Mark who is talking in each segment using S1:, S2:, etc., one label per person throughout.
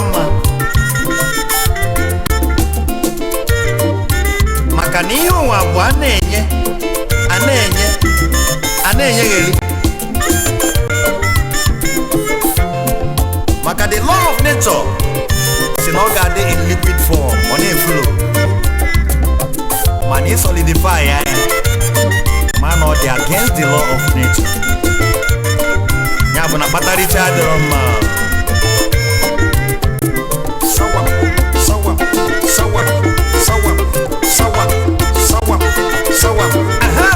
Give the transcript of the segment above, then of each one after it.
S1: mma maka na ihe ụwa bụ a na-enyegheri maka the law of nature si na ọ ga-adị in liquid form ọ na-eflow mana ị solidify ya mana ọ dị against the law of nature ya bụ na kpataricha adịrọ mma sawa sawa sawa sawa sawa sawa sawa aha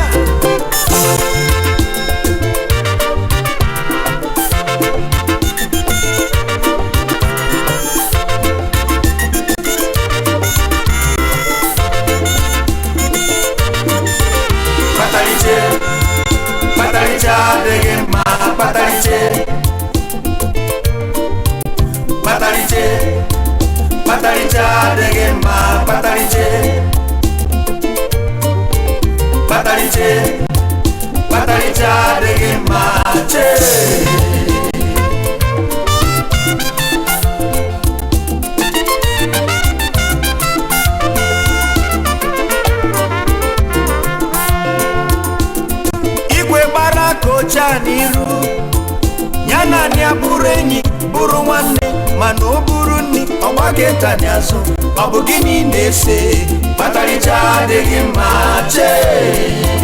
S1: igwe gbara ka ocha n'iru ya naanị ya bụrụ enyi bụrụ nwanne mana o bụrụ nni ọgba ga-eta n'azụ ọ bụ gịnị na-ese kpataricha adịghị mma chee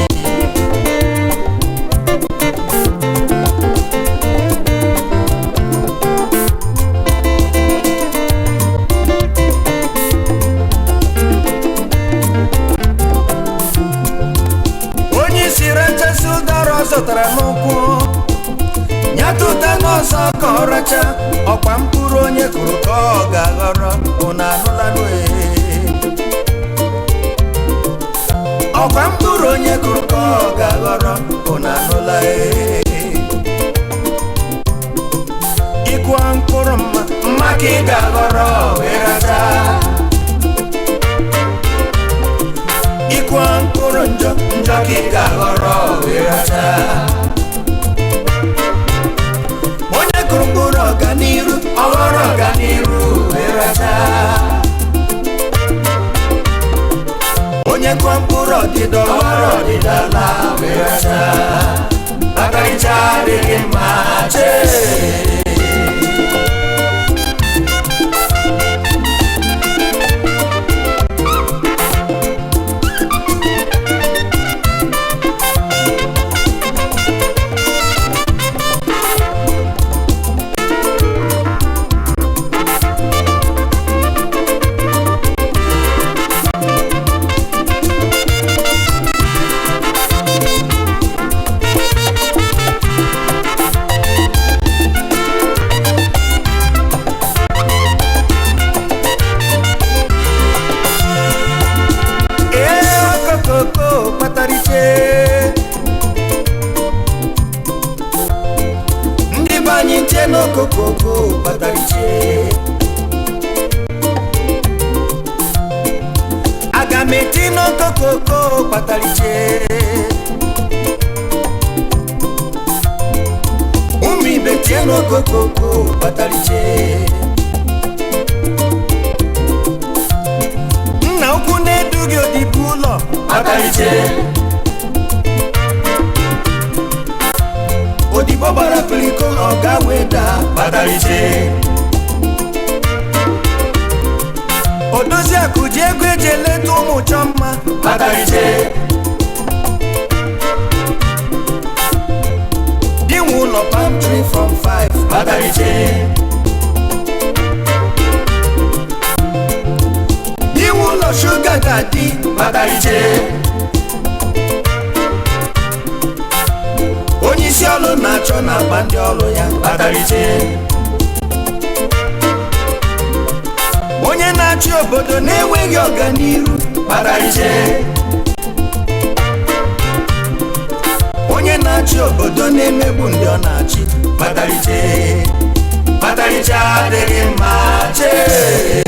S1: onye isi rechasị ụdara ọ zụtara n'ụkwụ nyatụta n'ọzọ ka ọ racha ọkwa mkpụrụ onye kụrụ ka ọ ga-aghọrọ ụna anụlanụ ọkwa mkpụrụ onye kụrụ ka ọ ga-aghọrọ ụna anụla ịkụọ mkpụrụ mma ka ị ga-aghọrọ wee racha ịkụọ mkpụrụ njọ ka ị ga-aghọrọ wee racha mkpụrụ ọganiru ọghọrọ ọganiru wee racha onye kụọ mkpụrụ ọdịda ọghọrọ ọdịda ala wee racha akaricha adịghị mma chee ndị be anyị nche n'okokoko kpatariche aga m eti n'okokoko kpatariche ụmụ ibe tie n'okokoko kpatariche nna ukwu na-edughị odibo ụlọ kpatariche odibo gbara piliko ọga weda kpatariche odozi akụ ji ego eji eleta ụmụ chọmma kpatariche dinwe ụlọ palm tree from 5 kpatariche dinwe ụlọ shuga ga-adị kpatariche onye isi ọlụ na-achọ na agba ndị ọlụ ya kpatariche onye na-achị obodo na-enweghị ọganiru kpatariche onye na-achị obodo na-emegbu ndị ọ na-achị kpatariche kpatariche adịghị mma chee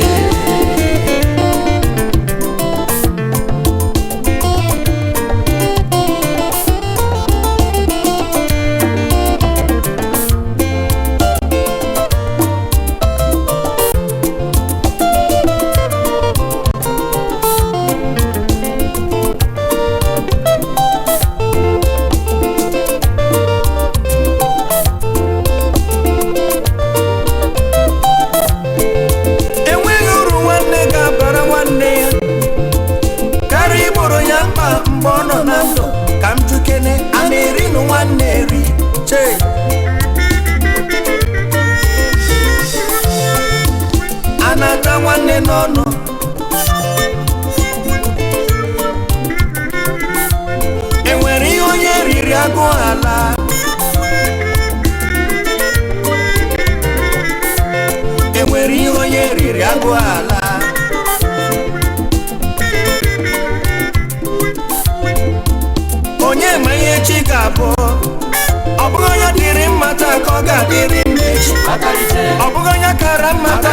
S1: nụ nwanne eri chee a na-ata nwanne n'ọnụ enwere ihe onye riri agụ ala enwere ihe onye riri agụ ala onye ma ihe chi ga-abụ ọ bụghị onye dịrị mma taa ka ọ ga-adịrị mma echi ọ bụghị onye kara mma taa